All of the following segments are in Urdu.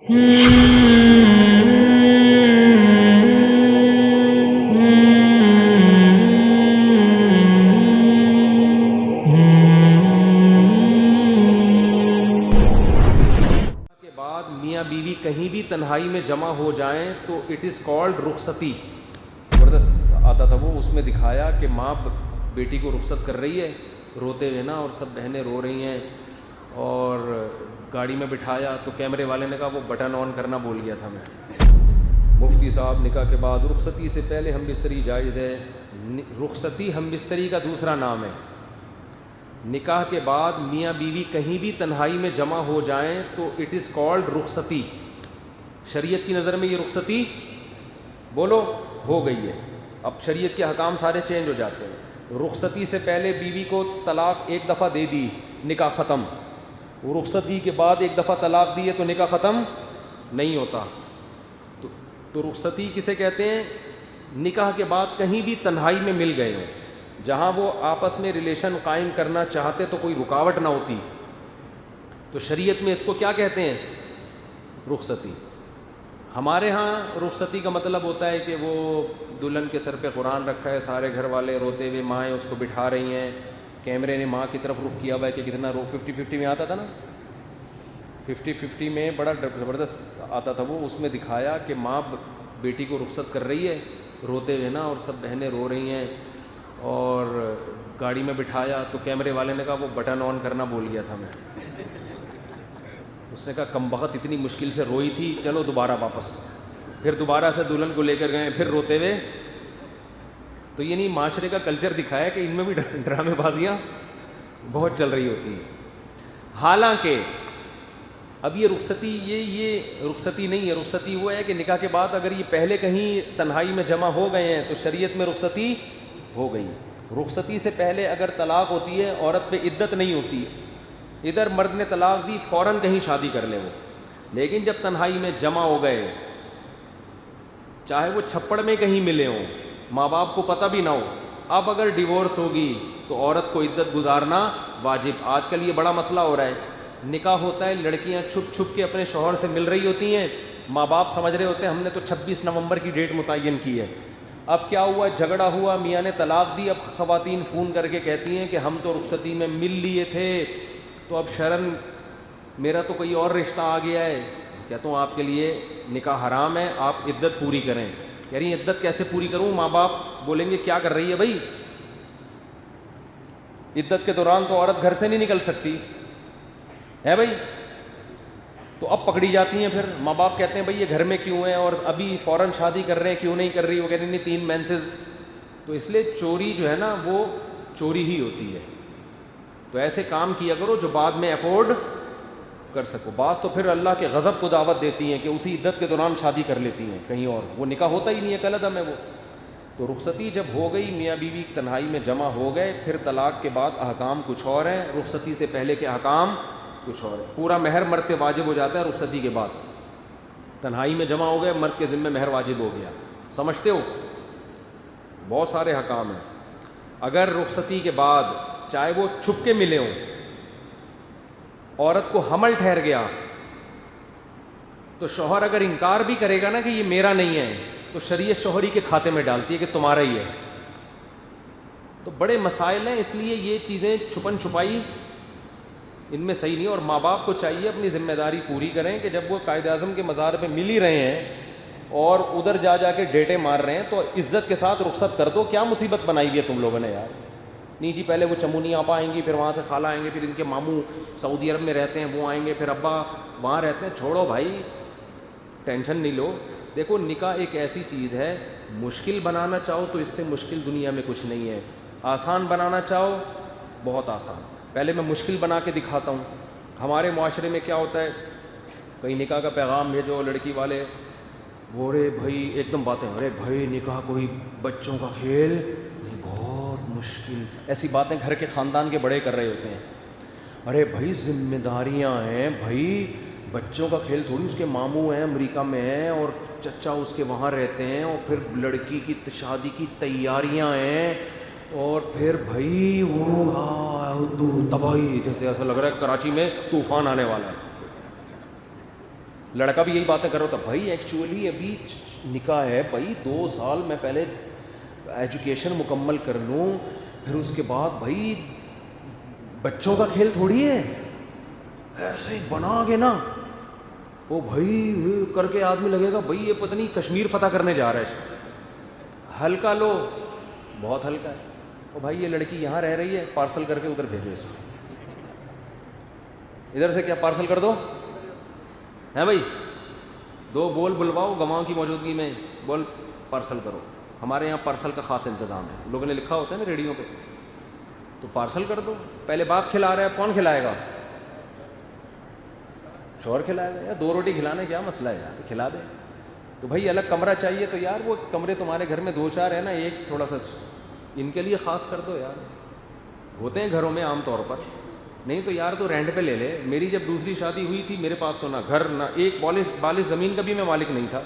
کے بعد میاں بیوی کہیں بھی تنہائی میں جمع ہو جائیں تو اٹ از کالڈ رخصتی. زبردست آتا تھا وہ, اس میں دکھایا کہ ماں بیٹی کو رخصت کر رہی ہے روتے ہوئے نا, اور سب بہنیں رو رہی ہیں, اور گاڑی میں بٹھایا تو کیمرے والے نے کہا وہ بٹن آن کرنا بھول گیا تھا میں. مفتی صاحب نکاح کے بعد رخصتی سے پہلے ہم بستری جائز ہے. رخصتی ہم بستری کا دوسرا نام ہے. نکاح کے بعد میاں بیوی کہیں بھی تنہائی میں جمع ہو جائیں تو اٹ از کالڈ رخصتی. شریعت کی نظر میں یہ رخصتی بولو ہو گئی ہے. اب شریعت کے احکام سارے چینج ہو جاتے ہیں. رخصتی سے پہلے بیوی کو طلاق ایک دفعہ دے دی, نکاح ختم. رخصتی کے بعد ایک دفعہ طلاق دی ہے تو نکاح ختم نہیں ہوتا. تو رخصتی کسے کہتے ہیں؟ نکاح کے بعد کہیں بھی تنہائی میں مل گئے ہوں, جہاں وہ آپس میں ریلیشن قائم کرنا چاہتے تو کوئی رکاوٹ نہ ہوتی, تو شریعت میں اس کو کیا کہتے ہیں؟ رخصتی. ہمارے ہاں رخصتی کا مطلب ہوتا ہے کہ وہ دلہن کے سر پہ قرآن رکھا ہے, سارے گھر والے روتے ہوئے, مائیں اس کو بٹھا رہی ہیں, کیمرے نے ماں کی طرف رخ کیا ہوا ہے کہ کتنا 50-50 میں آتا تھا نا, 50-50 میں بڑا زبردست آتا تھا وہ, اس میں دکھایا کہ ماں بیٹی کو رخصت کر رہی ہے روتے ہوئے نا, اور سب بہنیں رو رہی ہیں, اور گاڑی میں بٹھایا تو کیمرے والے نے کہا وہ بٹن آن کرنا بھول گیا تھا میں. اس نے کہا کم بخت اتنی مشکل سے روئی تھی, چلو دوبارہ واپس. پھر دوبارہ سے دلہن کو لے کر گئے, پھر روتے ہوئے. تو یہ نہیں, معاشرے کا کلچر دکھایا کہ ان میں بھی ڈرامے بازیاں بہت چل رہی ہوتی ہیں. حالانکہ اب یہ رخصتی یہ رخصتی نہیں ہے. رخصتی وہ ہے کہ نکاح کے بعد اگر یہ پہلے کہیں تنہائی میں جمع ہو گئے ہیں تو شریعت میں رخصتی ہو گئی. رخصتی سے پہلے اگر طلاق ہوتی ہے, عورت پہ عدت نہیں ہوتی, ادھر مرد نے طلاق دی, فوراً کہیں شادی کر لے وہ. لیکن جب تنہائی میں جمع ہو گئے, چاہے وہ چھپڑ میں کہیں ملے ہوں, ماں باپ کو پتہ بھی نہ ہو, اب اگر ڈیورس ہوگی تو عورت کو عدت گزارنا واجب. آج کل یہ بڑا مسئلہ ہو رہا ہے, نکاح ہوتا ہے, لڑکیاں چھپ چھپ کے اپنے شوہر سے مل رہی ہوتی ہیں, ماں باپ سمجھ رہے ہوتے ہیں ہم نے تو 26 نومبر کی ڈیٹ متعین کی ہے. اب کیا ہوا, جھگڑا ہوا, میاں نے طلاق دی. اب خواتین فون کر کے کہتی ہیں کہ ہم تو رخصتی میں مل لیے تھے, تو اب شرن میرا تو کوئی اور رشتہ آ گیا ہے. کہتا ہوں آپ کے لیے نکاح حرام ہے, آپ عدت پوری کریں. کہہ رہی ہیں عدت کیسے پوری کروں؟ ماں باپ بولیں گے کیا کر رہی ہے بھائی, عدت کے دوران تو عورت گھر سے نہیں نکل سکتی ہے بھائی. تو اب پکڑی جاتی ہیں. پھر ماں باپ کہتے ہیں بھائی یہ گھر میں کیوں ہے, اور ابھی فوراً شادی کر رہے ہیں, کیوں نہیں کر رہی؟ وہ کہہ رہی نہیں 3 مینسز. تو اس لیے چوری جو ہے نا وہ چوری ہی ہوتی ہے. تو ایسے کام کیا کرو جو بعد میں افورڈ کر سکو. بعض تو پھر اللہ کے غضب کو دعوت دیتی ہیں کہ اسی عدت کے دوران شادی کر لیتی ہیں کہیں اور, وہ نکاح ہوتا ہی نہیں ہے, کل عدم ہے وہ. تو رخصتی جب ہو گئی, میاں بیوی تنہائی میں جمع ہو گئے, پھر طلاق کے بعد احکام کچھ اور ہیں, رخصتی سے پہلے کے احکام کچھ اور ہیں. پورا مہر مرد پہ واجب ہو جاتا ہے رخصتی کے بعد. تنہائی میں جمع ہو گئے, مرد کے ذمہ مہر واجب ہو گیا. سمجھتے ہو؟ بہت سارے احکام ہیں. اگر رخصتی کے بعد چاہے وہ چھپ کے ملے ہوں, عورت کو حمل ٹھہر گیا, تو شوہر اگر انکار بھی کرے گا نا کہ یہ میرا نہیں ہے, تو شریعت شوہری کے کھاتے میں ڈالتی ہے کہ تمہارا ہی ہے. تو بڑے مسائل ہیں, اس لیے یہ چیزیں چھپن چھپائی ان میں صحیح نہیں. اور ماں باپ کو چاہیے اپنی ذمہ داری پوری کریں کہ جب وہ قائد اعظم کے مزار پہ مل ہی رہے ہیں اور ادھر جا کے ڈیٹے مار رہے ہیں, تو عزت کے ساتھ رخصت کر دو. کیا مصیبت بنائی ہوئی ہے تم لوگوں نے یار. نہیں جی پہلے وہ چمونی آپا آئیں گی, پھر وہاں سے خالہ آئیں گے, پھر ان کے ماموں سعودی عرب میں رہتے ہیں وہ آئیں گے, پھر ابا وہاں رہتے ہیں. چھوڑو بھائی, ٹینشن نہیں لو. دیکھو نکاح ایک ایسی چیز ہے, مشکل بنانا چاہو تو اس سے مشکل دنیا میں کچھ نہیں ہے, آسان بنانا چاہو بہت آسان. پہلے میں مشکل بنا کے دکھاتا ہوں. ہمارے معاشرے میں کیا ہوتا ہے, کہیں نکاح کا پیغام بھیجو لڑکی والے, وہ رے بھائی ایک دم باتیں, ارے بھائی نکاح کوئی بچوں کا کھیل نہیں, بہت مشکل. ایسی باتیں گھر کے خاندان کے بڑے کر رہے ہوتے ہیں. ارے بھائی ذمہ داریاں ہیں بھائی, بچوں کا کھیل تھوڑی. اس کے ماموں ہیں امریکہ میں ہیں اور چچا اس کے وہاں رہتے ہیں, اور پھر لڑکی کی شادی کی تیاریاں ہیں, اور پھر بھائی وہ تباہی, جیسے ایسا لگ رہا ہے کراچی میں طوفان آنے والا ہے. لڑکا بھی یہی باتیں کر رہا تھا، بھائی ایکچولی ابھی نکاح ہے بھائی، 2 سال میں پہلے ایجوکیشن مکمل کر لوں، پھر اس کے بعد بھائی بچوں کا کھیل تھوڑی ہے، ایسے ہی بنا کے نا وہ بھائی کر کے آدمی لگے گا بھائی یہ پتہ نہیں کشمیر فتح کرنے جا رہا ہے، ہلکا لو، بہت ہلکا ہے۔ او بھائی یہ لڑکی یہاں رہ رہی ہے، پارسل کر کے ادھر بھیجو اس کو، ادھر سے کیا پارسل کر دو ہیں بھائی، 2 بول بلواؤ گواہوں کی موجودگی میں، بول پارسل کرو۔ ہمارے یہاں پارسل کا خاص انتظام ہے، لوگوں نے لکھا ہوتا ہے نا ریڈیو پہ، تو پارسل کر دو۔ پہلے باپ کھلا رہا ہے، کون کھلائے گا؟ شوہر کھلائے گا، یا 2 روٹی کھلانے کیا مسئلہ ہے یار، کھلا دے۔ تو بھائی الگ کمرہ چاہیے تو یار وہ کمرے تمہارے گھر میں 2-4 ہے نا، ایک تھوڑا سا ان کے لیے خاص کر دو یار، ہوتے ہیں گھروں میں عام طور پر، نہیں تو یار تو رینٹ پہ لے لے۔ میری جب دوسری شادی ہوئی تھی میرے پاس تو نہ گھر نہ ایک بالش زمین کا بھی میں مالک نہیں تھا،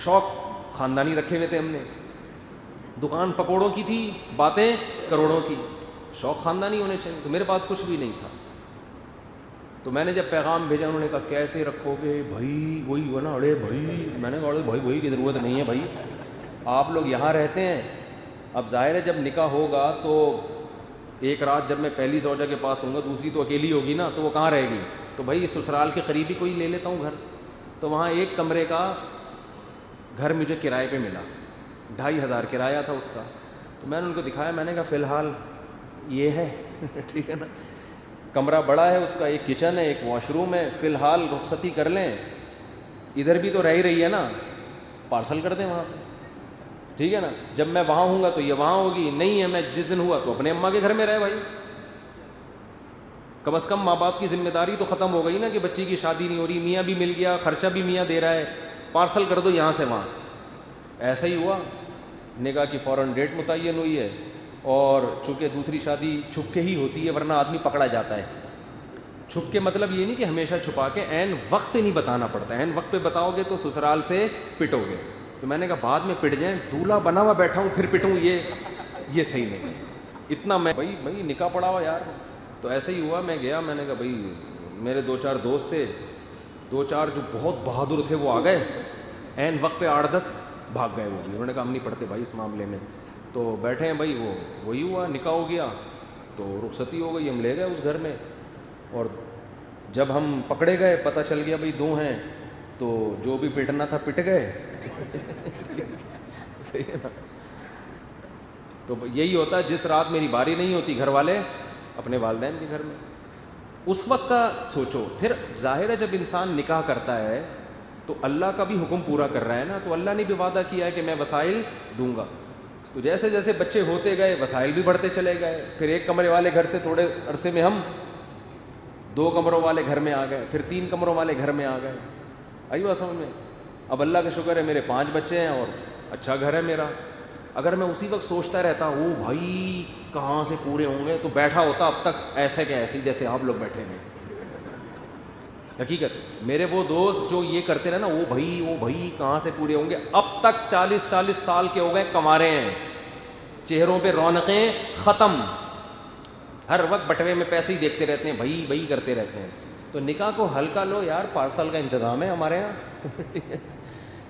شوق خاندانی رکھے ہوئے تھے ہم نے، دکان پکوڑوں کی تھی، باتیں کروڑوں کی، شوق خاندانی ہونے چاہیے، تو میرے پاس کچھ بھی نہیں تھا۔ تو میں نے جب پیغام بھیجا انہوں نے کہا کیسے رکھو گے بھائی، وہی ہوا نا، ارے بھائی میں نے کہا ارے بھائی کی ضرورت نہیں ہے بھائی، آپ لوگ یہاں رہتے ہیں، اب ظاہر ہے جب نکاح ہوگا تو ایک رات جب میں پہلی زوجہ کے پاس ہوں گا، دوسری تو اکیلی ہوگی نا، تو وہ کہاں رہے گی، تو بھائی سسرال کے قریب ہی کوئی لے لیتا ہوں گھر۔ تو وہاں 1 کمرے کا گھر مجھے کرائے پہ ملا، 2500 کرایہ تھا اس کا۔ تو میں نے ان کو دکھایا، میں نے کہا فی الحال یہ ہے ٹھیک ہے نا، کمرہ بڑا ہے اس کا، ایک کچن ہے، ایک واش روم ہے، فی الحال رخصتی کر لیں، ادھر بھی تو رہ ہی رہی ہے نا، پارسل کر دیں وہاں پہ، ٹھیک ہے نا، جب میں وہاں ہوں گا تو یہ وہاں ہوگی، نہیں ہے میں جس دن ہوا تو اپنے اماں کے گھر میں رہے بھائی، کم از کم ماں باپ کی ذمہ داری تو ختم ہو گئی نا کہ بچی کی شادی نہیں ہو رہی، میاں بھی مل گیا، خرچہ بھی میاں دے رہا ہے، پارسل کر دو یہاں سے وہاں۔ ایسا ہی ہوا، نکاح کی فوراً ڈیٹ متعین ہوئی ہے، اور چونکہ دوسری شادی چھپ کے ہی ہوتی ہے ورنہ آدمی پکڑا جاتا ہے۔ چھپ کے مطلب یہ نہیں کہ ہمیشہ چھپا کے، عین وقت پہ نہیں بتانا پڑتا، عین وقت پہ بتاؤ گے تو سسرال سے پٹو گے۔ تو میں نے کہا بعد میں پٹ جائیں، دولہا بنا ہوا بیٹھا ہوں پھر پٹوں، یہ صحیح نہیں، اتنا میں بھائی نکاح پڑا ہوا یار۔ تو ایسے ہی ہوا، میں گیا، میں نے کہا بھائی میرے 2-4 دوست تھے، 2-4 جو بہت بہادر تھے وہ آ گئے، عین وقت پہ 8-10 بھاگ گئے وہ بھی، انہوں نے کہا ہم نہیں پڑھتے بھائی اس معاملے میں۔ تو بیٹھے ہیں بھائی، وہی ہوا، نکاح ہو گیا تو رخصتی ہو گئی، ہم لے گئے اس گھر میں، اور جب ہم پکڑے گئے پتہ چل گیا بھائی 2 ہیں، تو جو بھی پٹنا تھا پٹ گئے صحیح ہے نا۔ تو یہی ہوتا ہے، جس رات میری باری نہیں ہوتی گھر والے اپنے والدین کے گھر میں، اس وقت کا سوچو۔ پھر ظاہر ہے جب انسان نکاح کرتا ہے تو اللہ کا بھی حکم پورا کر رہا ہے نا، تو اللہ نے بھی وعدہ کیا ہے کہ میں وسائل دوں گا، تو جیسے جیسے بچے ہوتے گئے وسائل بھی بڑھتے چلے گئے، پھر 1 کمرے والے گھر سے تھوڑے عرصے میں ہم 2 کمروں والے گھر میں آ گئے، پھر 3 کمروں والے گھر میں آ گئے، آئی بات سمجھ میں۔ اب اللہ کا شکر ہے میرے 5 بچے ہیں اور اچھا گھر ہے میرا۔ اگر میں اسی وقت سوچتا رہتا او بھائی کہاں سے پورے ہوں گے، تو بیٹھا ہوتا اب تک ایسے کہ ایسے جیسے آپ لوگ بیٹھے ہیں۔ حقیقت میرے وہ دوست جو یہ کرتے رہے نا، وہ بھائی کہاں سے پورے ہوں گے، اب تک 40 سال کے ہو گئے، کمارے ہیں، چہروں پہ رونقیں ختم، ہر وقت بٹوے میں پیسے ہی دیکھتے رہتے ہیں، بھائی کرتے رہتے ہیں۔ تو نکاح کو ہلکا لو یار، پارسل کا انتظام ہے ہمارے یہاں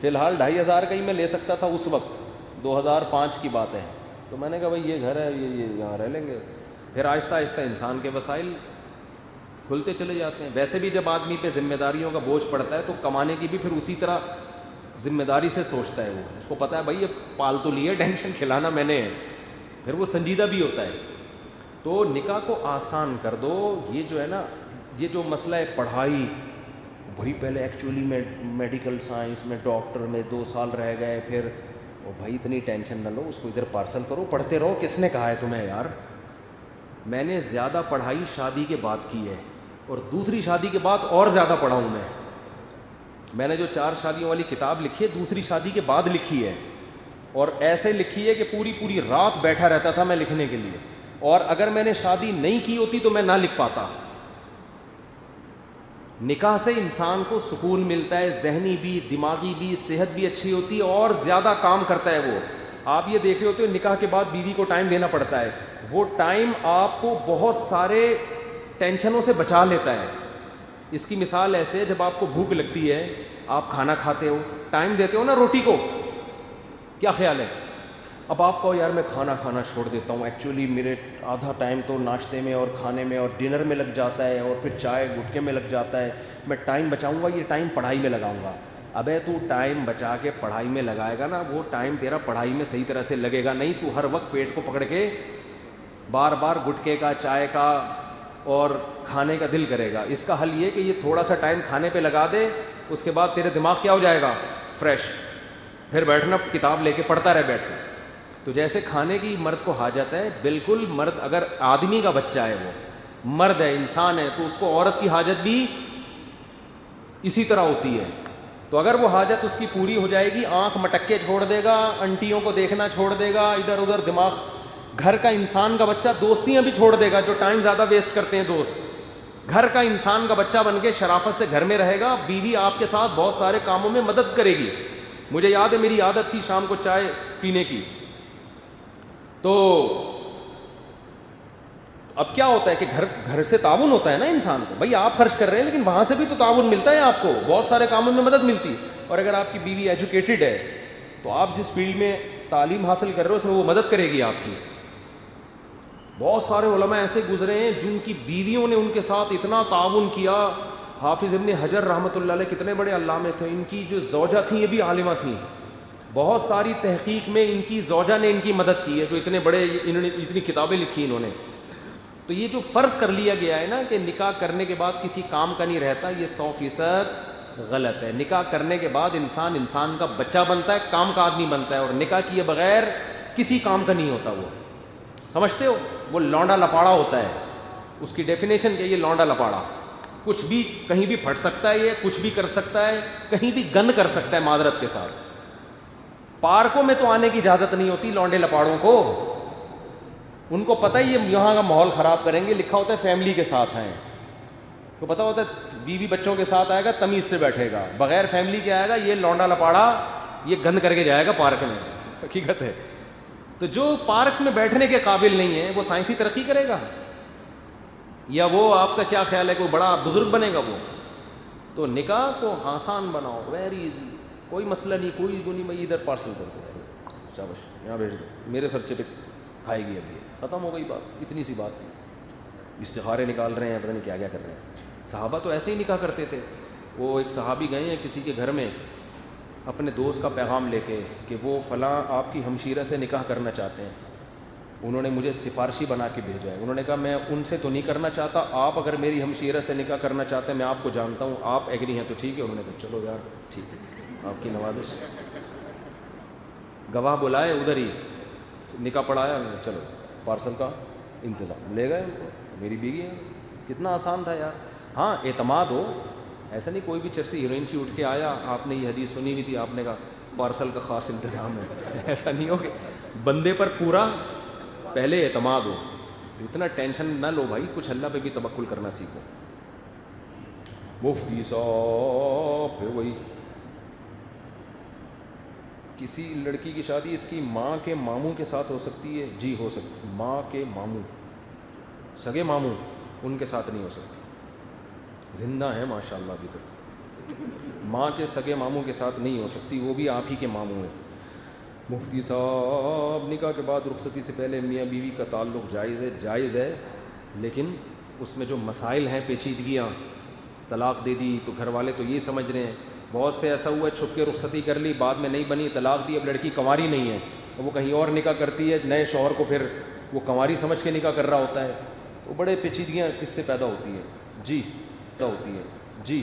فی الحال 2500 کا ہی میں لے سکتا تھا اس وقت، 2005 کی بات ہے۔ تو میں نے کہا بھائی یہ گھر ہے، یہ یہاں رہ لیں گے۔ پھر آہستہ آہستہ انسان کے وسائل کھلتے چلے جاتے ہیں۔ ویسے بھی جب آدمی پہ ذمہ داریوں کا بوجھ پڑتا ہے تو کمانے کی بھی پھر اسی طرح ذمہ داری سے سوچتا ہے، وہ اس کو پتہ ہے بھائی یہ پالتو لیے، ٹینشن کھلانا میں نے ہے، پھر وہ سنجیدہ بھی ہوتا ہے۔ تو نکاح کو آسان کر دو۔ یہ جو ہے نا، یہ جو مسئلہ ہے پڑھائی، بھائی پہلے ایکچولی میں میڈیکل سائنس میں ڈاکٹر میں 2 سال رہ گئے، پھر وہ بھائی اتنی ٹینشن نہ لو، اس کو ادھر پارسل کرو، پڑھتے رہو۔ کس نے کہا ہے تمہیں یار؟ میں نے زیادہ پڑھائی شادی کے بعد کی ہے، اور دوسری شادی کے بعد اور زیادہ پڑھا ہوں میں نے جو 4 شادیوں والی کتاب لکھی ہے دوسری شادی کے بعد لکھی ہے، اور ایسے لکھی ہے کہ پوری رات بیٹھا رہتا تھا میں لکھنے کے لیے، اور اگر میں نے شادی نہیں کی ہوتی تو میں نہ لکھ پاتا۔ نکاح سے انسان کو سکون ملتا ہے، ذہنی بھی، دماغی بھی، صحت بھی اچھی ہوتی ہے، اور زیادہ کام کرتا ہے وہ۔ آپ یہ دیکھ رہے ہوتے ہو نکاح کے بعد بیوی کو ٹائم دینا پڑتا ہے، وہ ٹائم آپ کو بہت سارے ٹینشنوں سے بچا لیتا ہے۔ اس کی مثال ایسے ہے، جب آپ کو بھوک لگتی ہے، آپ کھانا کھاتے ہو، ٹائم دیتے ہو نا روٹی کو، کیا خیال ہے؟ اب آپ کہو یار میں کھانا کھانا چھوڑ دیتا ہوں، ایکچولی میرے آدھا ٹائم تو ناشتے میں اور کھانے میں اور ڈنر میں لگ جاتا ہے، اور پھر چائے گٹکے میں لگ جاتا ہے، میں ٹائم بچاؤں گا، یہ ٹائم پڑھائی میں لگاؤں گا۔ ابے تو ٹائم بچا کے پڑھائی میں لگائے گا نا، وہ ٹائم تیرا پڑھائی میں صحیح طرح سے لگے گا نہیں، تو ہر وقت پیٹ کو پکڑ کے بار بار گٹکے کا، چائے کا اور کھانے کا دل کرے گا۔ اس کا حل یہ کہ یہ تھوڑا سا ٹائم کھانے پہ لگا دے، اس کے بعد تیرے دماغ کیا ہو جائے گا؟ فریش، پھر بیٹھنا کتاب لے کے پڑھتا رہے بیٹھ کے۔ تو جیسے کھانے کی مرد کو حاجت ہے، بالکل مرد اگر آدمی کا بچہ ہے، وہ مرد ہے، انسان ہے، تو اس کو عورت کی حاجت بھی اسی طرح ہوتی ہے۔ تو اگر وہ حاجت اس کی پوری ہو جائے گی، آنکھ مٹکے چھوڑ دے گا، انٹیوں کو دیکھنا چھوڑ دے گا، ادھر ادھر دماغ، گھر کا انسان کا بچہ دوستیاں بھی چھوڑ دے گا، جو ٹائم زیادہ ویسٹ کرتے ہیں دوست، گھر کا انسان کا بچہ بن کے شرافت سے گھر میں رہے گا، بیوی آپ کے ساتھ بہت سارے کاموں میں مدد کرے گی۔ مجھے یاد ہے میری عادت تھی شام کو چائے پینے کی، تو اب کیا ہوتا ہے کہ گھر سے تعاون ہوتا ہے نا انسان کو، بھائی آپ خرچ کر رہے ہیں لیکن وہاں سے بھی تو تعاون ملتا ہے آپ کو، بہت سارے کاموں میں مدد ملتی ہے۔ اور اگر آپ کی بیوی ایجوکیٹڈ ہے تو آپ جس فیلڈ میں تعلیم حاصل کر رہے ہو اس میں وہ مدد کرے گی آپ کی۔ بہت سارے علماء ایسے گزرے ہیں جن کی بیویوں نے ان کے ساتھ اتنا تعاون کیا۔ حافظ ابن حجر رحمۃ اللہ علیہ کتنے بڑے علامہ تھے، ان کی جو زوجہ تھیں یہ بھی عالمہ تھیں، بہت ساری تحقیق میں ان کی زوجہ نے ان کی مدد کی ہے، جو اتنے بڑے، انہوں نے اتنی کتابیں لکھی انہوں نے۔ تو یہ جو فرض کر لیا گیا ہے نا کہ نکاح کرنے کے بعد کسی کام کا نہیں رہتا، یہ 100% غلط ہے۔ نکاح کرنے کے بعد انسان کا بچہ بنتا ہے، کام کا آدمی بنتا ہے، اور نکاح کیے بغیر کسی کام کا نہیں ہوتا۔ وہ سمجھتے ہو، وہ لونڈا لپاڑا ہوتا ہے، اس کی ڈیفینیشن کیا ہے؟ یہ لونڈا لپاڑا، کچھ بھی کہیں بھی پھٹ سکتا ہے، یہ کچھ بھی کر سکتا ہے، کہیں بھی گند کر سکتا ہے معذرت کے ساتھ۔ پارکوں میں تو آنے کی اجازت نہیں ہوتی لونڈے لپاڑوں کو، ان کو پتہ ہی یہ یہاں کا ماحول خراب کریں گے، لکھا ہوتا ہے فیملی کے ساتھ ہیں، تو پتہ ہوتا ہے بیوی بچوں کے ساتھ آئے گا، تمیز سے بیٹھے گا، بغیر فیملی کے آئے گا، یہ لونڈا لپاڑا یہ گند کر کے جائے گا پارک میں، حقیقت ہے۔ تو جو پارک میں بیٹھنے کے قابل نہیں ہے وہ سائنسی ترقی کرے گا؟ یا وہ آپ کا کیا خیال ہے کوئی بڑا بزرگ بنے گا وہ؟ تو نکاح کو آسان بناؤ، ویری ایزی، کوئی مسئلہ نہیں، کوئی گنی میں ادھر پارسل کر دو، شاباش یہاں بھیج دو، میرے خرچے پہ کھائے گی، ابھی ختم ہو گئی بات، اتنی سی بات تھی۔ استخارے نکال رہے ہیں، پتہ نہیں کیا کیا کر رہے ہیں۔ صحابہ تو ایسے ہی نکاح کرتے تھے۔ وہ ایک صحابی گئے ہیں کسی کے گھر میں اپنے دوست کا پیغام لے کے کہ وہ فلاں آپ کی ہمشیرہ سے نکاح کرنا چاہتے ہیں، انہوں نے مجھے سفارشی بنا کے بھیجا ہے۔ انہوں نے کہا میں ان سے تو نہیں کرنا چاہتا، آپ اگر میری ہمشیرہ سے نکاح کرنا چاہتے ہیں، میں آپ کو جانتا ہوں، آپ ایگری ہیں تو ٹھیک ہے۔ انہوں نے کہا چلو یار ٹھیک ہے، آپ کی نوازش۔ گواہ بلائے، ادھر ہی نکاح پڑھایا، چلو پارسل کا انتظام، لے گئے ان کو، میری بیوی ہے۔ کتنا آسان تھا یار۔ ہاں اعتماد ہو، ایسا نہیں کوئی بھی چرسی ہیروئن کی اٹھ کے آیا، آپ نے یہ حدیث سنی ہوئی تھی، آپ نے کہا پارسل کا خاص انتظام ہے، ایسا نہیں ہوگا۔ بندے پر پورا پہلے اعتماد ہو، اتنا ٹینشن نہ لو بھائی، کچھ اللہ پہ بھی توکل کرنا سیکھو۔ مفتی صاحب پھر وہی، کسی لڑکی کی شادی اس کی ماں کے ماموں کے ساتھ ہو سکتی ہے؟ جی ہو سکتی، ماں کے ماموں، سگے ماموں، ان کے ساتھ نہیں ہو سکتی، زندہ ہیں ماشاءاللہ ابھی تک، ماں کے سگے ماموں کے ساتھ نہیں ہو سکتی، وہ بھی آپ ہی کے ماموں ہیں۔ مفتی صاحب نکاح کے بعد رخصتی سے پہلے میاں بیوی کا تعلق جائز ہے، لیکن اس میں جو مسائل ہیں، پیچیدگیاں، طلاق دے دی تو گھر والے تو یہ سمجھ رہے ہیں، بہت سے ایسا ہوا ہے چھپ کے رخصتی کر لی، بعد میں نہیں بنی، طلاق دی، اب لڑکی کنواری نہیں ہے، وہ کہیں اور نکاح کرتی ہے، نئے شوہر کو پھر وہ کنواری سمجھ کے نکاح کر رہا ہوتا ہے، تو بڑے پیچیدگیاں کس سے پیدا ہوتی ہیں۔ جی ہوتی ہے جی۔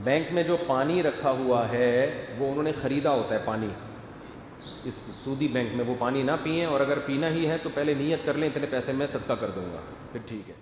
بینک میں جو پانی رکھا ہوا ہے وہ انہوں نے خریدا ہوتا ہے پانی، اس سودی بینک میں وہ پانی نہ پئیں، اور اگر پینا ہی ہے تو پہلے نیت کر لیں اتنے پیسے میں صدقہ کر دوں گا، پھر ٹھیک ہے۔